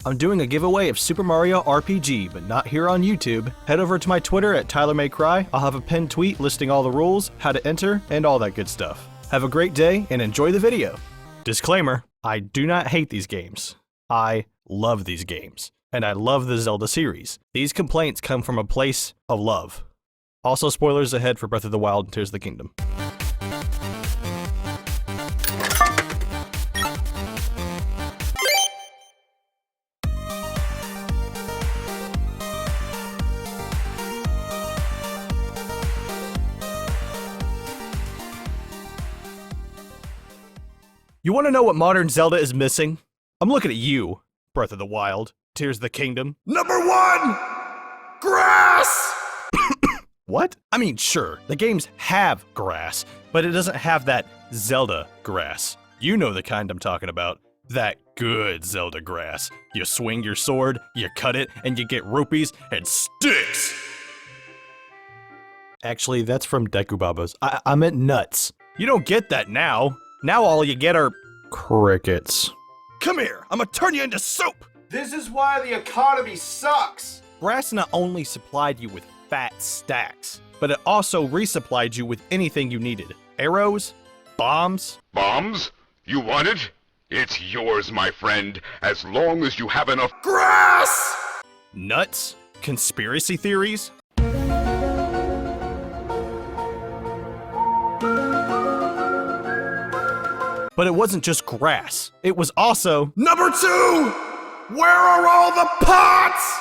I'm doing a giveaway of Super Mario RPG, but not here on YouTube. Head over to my Twitter at TylerMayCry. I'll have a pinned tweet listing all the rules, how to enter, and all that good stuff. Have a great day and enjoy the video. Disclaimer, I do not hate these games. I love these games, and I love the Zelda series. These complaints come from a place of love. Also, spoilers ahead for Breath of the Wild and Tears of the Kingdom. You want to know what modern Zelda is missing? I'm looking at you, Breath of the Wild, Tears of the Kingdom. Number 1! Grass! What? I mean, sure, the games have grass, but it doesn't have that Zelda grass. You know the kind I'm talking about. That good Zelda grass. You swing your sword, you cut it, and you get rupees and sticks! Actually, that's from Deku Babas. I meant nuts. You don't get that now. Now all you get are crickets. Come here, I'm gonna turn you into soup! This is why the economy sucks! Grass not only supplied you with fat stacks, but it also resupplied you with anything you needed. Arrows, bombs. Bombs? You want it? It's yours, my friend, as long as you have enough Grass! Nuts, conspiracy theories. But it wasn't just grass. It was also Number 2! Where are all the pots?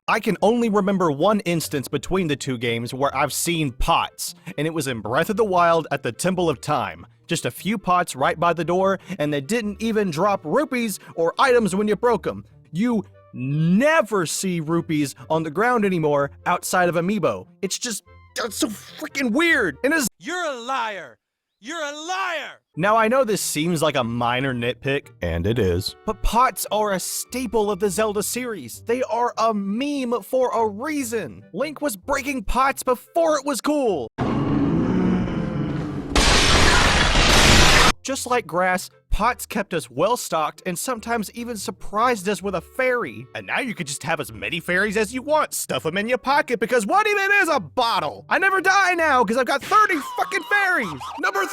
I can only remember one instance between the two games where I've seen pots, and it was in Breath of the Wild at the Temple of Time. Just a few pots right by the door, and they didn't even drop rupees or items when you broke them. You never see rupees on the ground anymore outside of Amiibo. It's so freaking weird. And You're a liar! You're a liar! Now I know this seems like a minor nitpick, and it is, but pots are a staple of the Zelda series. They are a meme for a reason. Link was breaking pots before it was cool. Just like grass, pots kept us well stocked and sometimes even surprised us with a fairy. And now you could just have as many fairies as you want, stuff them in your pocket, because what even is a bottle? I never die now because I've got 30 fucking fairies. Number 3!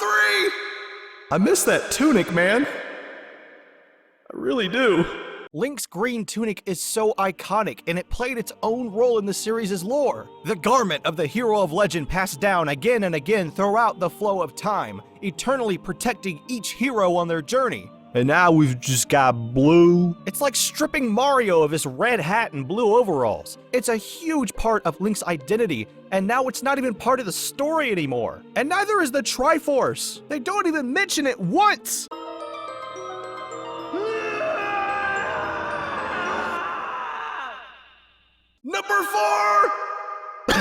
I miss that tunic, man. I really do. Link's green tunic is so iconic, and it played its own role in the series' lore. The garment of the hero of legend passed down again and again throughout the flow of time, eternally protecting each hero on their journey. And now we've just got blue. It's like stripping Mario of his red hat and blue overalls. It's a huge part of Link's identity, and now it's not even part of the story anymore. And neither is the Triforce. They don't even mention it once. Number 4!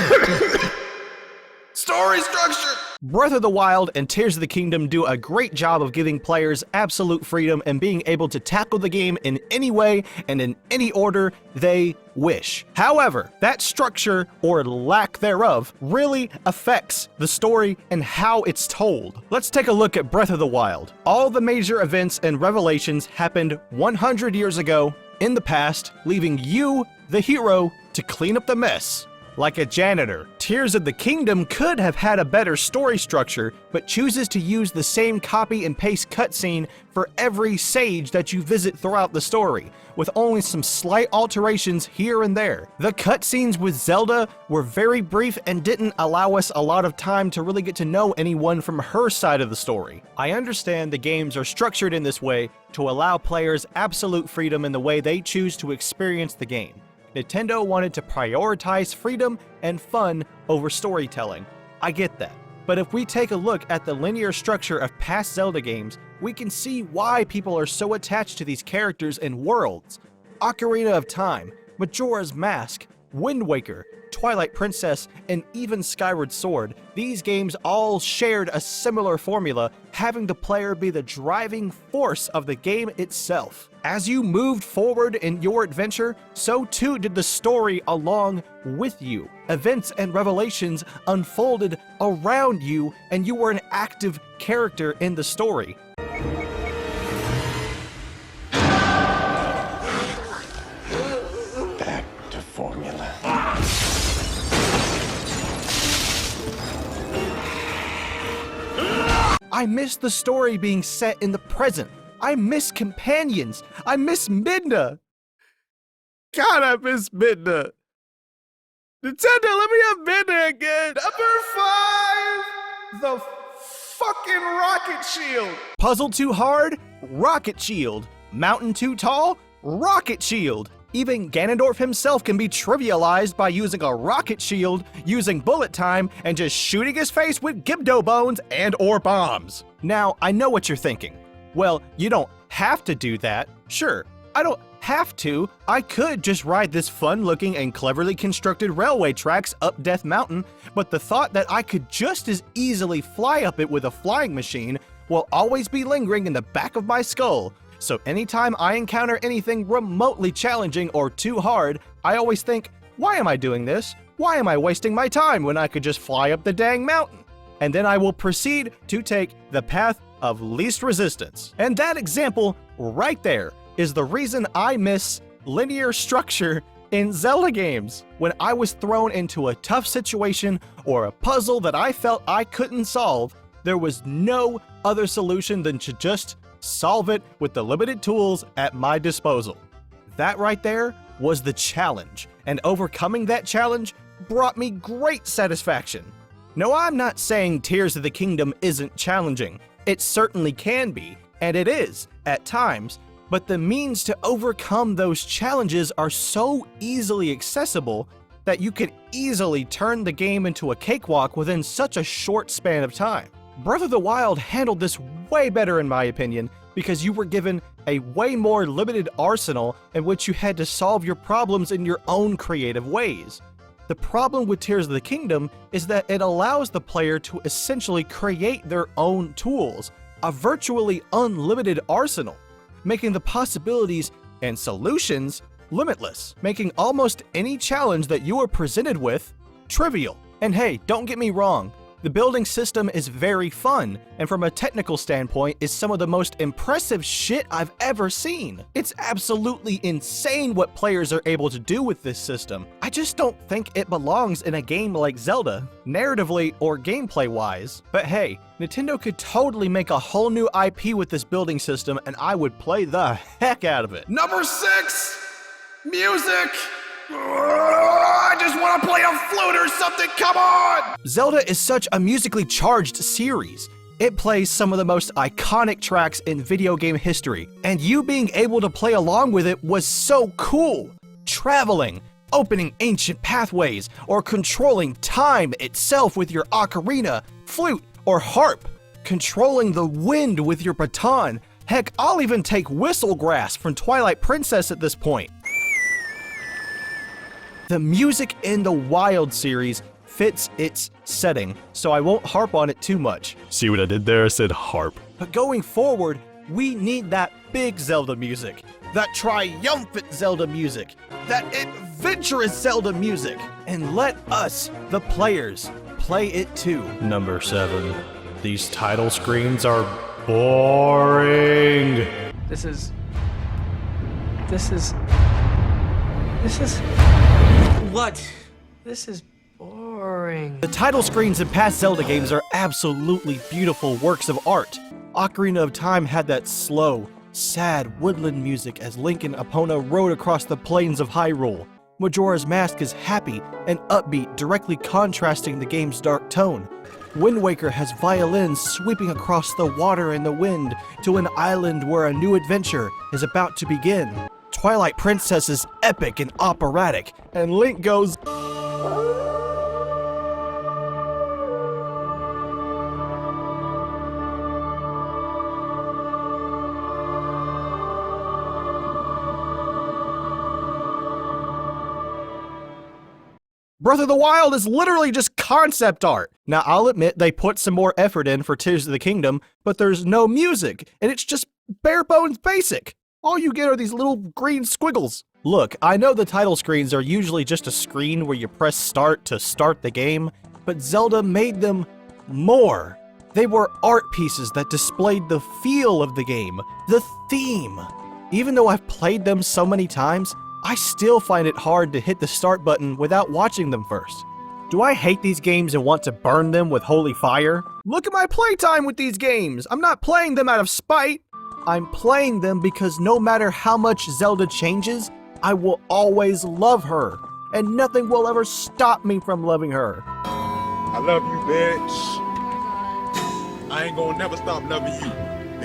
Story structure! Breath of the Wild and Tears of the Kingdom do a great job of giving players absolute freedom and being able to tackle the game in any way and in any order they wish. However, that structure, or lack thereof, really affects the story and how it's told. Let's take a look at Breath of the Wild. All the major events and revelations happened 100 years ago in the past, leaving you, the hero, to clean up the mess. Like a janitor, Tears of the Kingdom could have had a better story structure, but chooses to use the same copy and paste cutscene for every sage that you visit throughout the story, with only some slight alterations here and there. The cutscenes with Zelda were very brief and didn't allow us a lot of time to really get to know anyone from her side of the story. I understand the games are structured in this way to allow players absolute freedom in the way they choose to experience the game. Nintendo wanted to prioritize freedom and fun over storytelling. I get that. But if we take a look at the linear structure of past Zelda games, we can see why people are so attached to these characters and worlds. Ocarina of Time, Majora's Mask, Wind Waker, Twilight Princess, and even Skyward Sword, these games all shared a similar formula, having the player be the driving force of the game itself. As you moved forward in your adventure, so too did the story along with you. Events and revelations unfolded around you, and you were an active character in the story. I miss the story being set in the present. I miss companions. I miss Midna. God, I miss Midna. Nintendo, let me have Midna again. Number 5, the fucking rocket shield. Puzzle too hard? Rocket shield. Mountain too tall? Rocket shield. Even Ganondorf himself can be trivialized by using a rocket shield, using bullet time, and just shooting his face with Gibdo bones and or bombs. Now, I know what you're thinking. Well, you don't have to do that. Sure, I don't have to. I could just ride this fun-looking and cleverly constructed railway tracks up Death Mountain, but the thought that I could just as easily fly up it with a flying machine will always be lingering in the back of my skull. So anytime I encounter anything remotely challenging or too hard, I always think, why am I doing this? Why am I wasting my time when I could just fly up the dang mountain? And then I will proceed to take the path of least resistance. And that example right there is the reason I miss linear structure in Zelda games. When I was thrown into a tough situation or a puzzle that I felt I couldn't solve, there was no other solution than to just solve it with the limited tools at my disposal. That right there was the challenge, and overcoming that challenge brought me great satisfaction. No, I'm not saying Tears of the Kingdom isn't challenging. It certainly can be, and it is, at times, but the means to overcome those challenges are so easily accessible that you could easily turn the game into a cakewalk within such a short span of time. Breath of the Wild handled this way better in my opinion, because you were given a way more limited arsenal in which you had to solve your problems in your own creative ways. The problem with Tears of the Kingdom is that it allows the player to essentially create their own tools, a virtually unlimited arsenal, making the possibilities and solutions limitless, making almost any challenge that you are presented with trivial. And hey, don't get me wrong, the building system is very fun, and from a technical standpoint is some of the most impressive shit I've ever seen. It's absolutely insane what players are able to do with this system. I just don't think it belongs in a game like Zelda, narratively or gameplay-wise. But hey, Nintendo could totally make a whole new IP with this building system, and I would play the heck out of it. Number 6, music. I just want to play a flute or something, come on! Zelda is such a musically charged series. It plays some of the most iconic tracks in video game history, and you being able to play along with it was so cool. Traveling, opening ancient pathways, or controlling time itself with your ocarina, flute, or harp. Controlling the wind with your baton. Heck, I'll even take Whistlegrass from Twilight Princess at this point. The music in the Wild series fits its setting, so I won't harp on it too much. See what I did there? I said harp. But going forward, we need that big Zelda music, that triumphant Zelda music, that adventurous Zelda music, and let us, the players, play it too. Number 7. These title screens are boring. This is... What? This is boring. The title screens in past Zelda games are absolutely beautiful works of art. Ocarina of Time had that slow, sad woodland music as Link and Epona rode across the plains of Hyrule. Majora's Mask is happy and upbeat, directly contrasting the game's dark tone. Wind Waker has violins sweeping across the water and the wind to an island where a new adventure is about to begin. Twilight Princess is epic and operatic, and Link goes... Breath of the Wild is literally just concept art. Now, I'll admit they put some more effort in for Tears of the Kingdom, but there's no music, and it's just bare bones basic. All you get are these little green squiggles. Look, I know the title screens are usually just a screen where you press start to start the game, but Zelda made them more. They were art pieces that displayed the feel of the game, the theme. Even though I've played them so many times, I still find it hard to hit the start button without watching them first. Do I hate these games and want to burn them with holy fire? Look at my playtime with these games! I'm not playing them out of spite! I'm playing them because no matter how much Zelda changes, I will always love her, and nothing will ever stop me from loving her. I love you, bitch. I ain't gonna never stop loving you,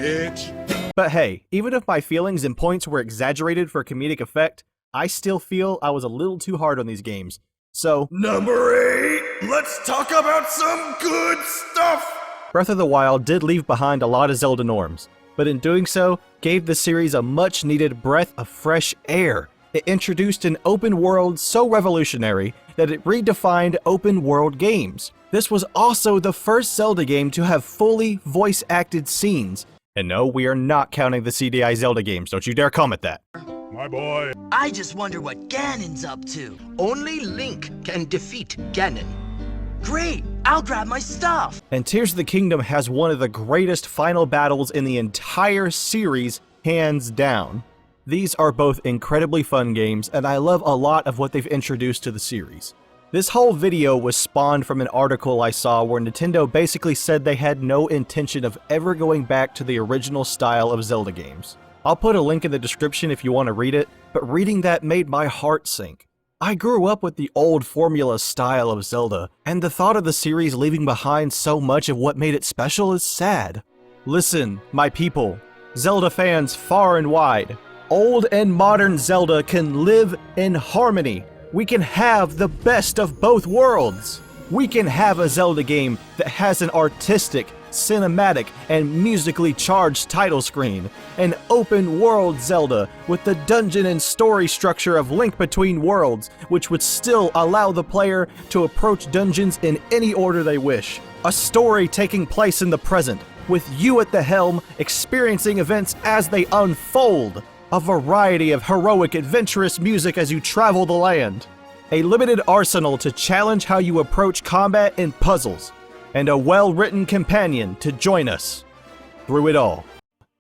bitch. But hey, even if my feelings and points were exaggerated for comedic effect, I still feel I was a little too hard on these games. So, Number 8, let's talk about some good stuff! Breath of the Wild did leave behind a lot of Zelda norms, but in doing so, gave the series a much-needed breath of fresh air. It introduced an open world so revolutionary that it redefined open world games. This was also the first Zelda game to have fully voice-acted scenes. And no, we are not counting the CDI Zelda games, don't you dare comment that. My boy. I just wonder what Ganon's up to. Only Link can defeat Ganon. Great, I'll grab my stuff. And Tears of the Kingdom has one of the greatest final battles in the entire series, hands down. These are both incredibly fun games, and I love a lot of what they've introduced to the series. This whole video was spawned from an article I saw where Nintendo basically said they had no intention of ever going back to the original style of Zelda games. I'll put a link in the description if you want to read it, but reading that made my heart sink. I grew up with the old formula style of Zelda, and the thought of the series leaving behind so much of what made it special is sad. Listen, my people, Zelda fans far and wide, old and modern Zelda can live in harmony. We can have the best of both worlds. We can have a Zelda game that has an artistic, cinematic, and musically charged title screen, an open world Zelda with the dungeon and story structure of Link Between Worlds, which would still allow the player to approach dungeons in any order they wish. A story taking place in the present, with you at the helm experiencing events as they unfold. A variety of heroic, adventurous music as you travel the land. A limited arsenal to challenge how you approach combat and puzzles. And a well-written companion to join us through it all.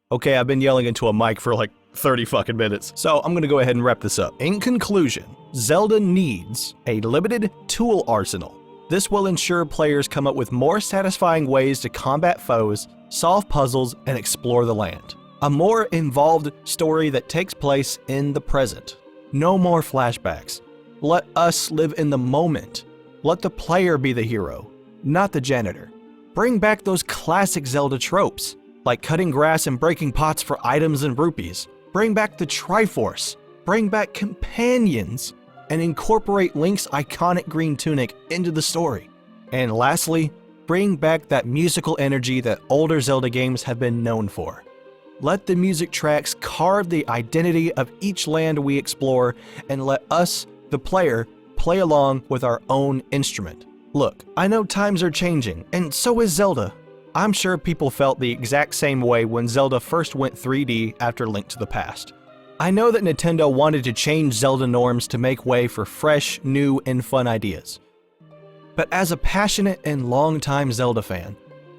Okay, I've been yelling into a mic for like 30 fucking minutes, so I'm gonna go ahead and wrap this up. In conclusion, Zelda needs a limited tool arsenal. This will ensure players come up with more satisfying ways to combat foes, solve puzzles, and explore the land. A more involved story that takes place in the present. No more flashbacks. Let us live in the moment. Let the player be the hero, not the janitor. Bring back those classic Zelda tropes, like cutting grass and breaking pots for items and rupees. Bring back the Triforce. Bring back companions, and incorporate Link's iconic green tunic into the story. And lastly, bring back that musical energy that older Zelda games have been known for. Let the music tracks carve the identity of each land we explore, and let us, the player, play along with our own instrument. Look, I know times are changing, and so is Zelda. I'm sure people felt the exact same way when Zelda first went 3D after Link to the Past. I know that Nintendo wanted to change Zelda norms to make way for fresh, new, and fun ideas. But as a passionate and longtime Zelda fan,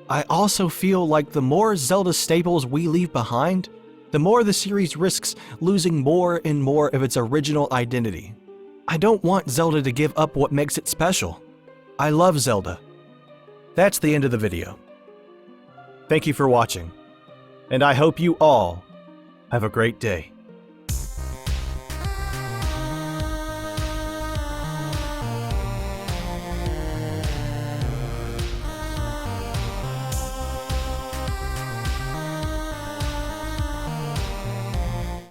I also feel like the more Zelda staples we leave behind, the more the series risks losing more and more of its original identity. I don't want Zelda to give up what makes it special. I love Zelda. That's the end of the video. Thank you for watching, and I hope you all have a great day.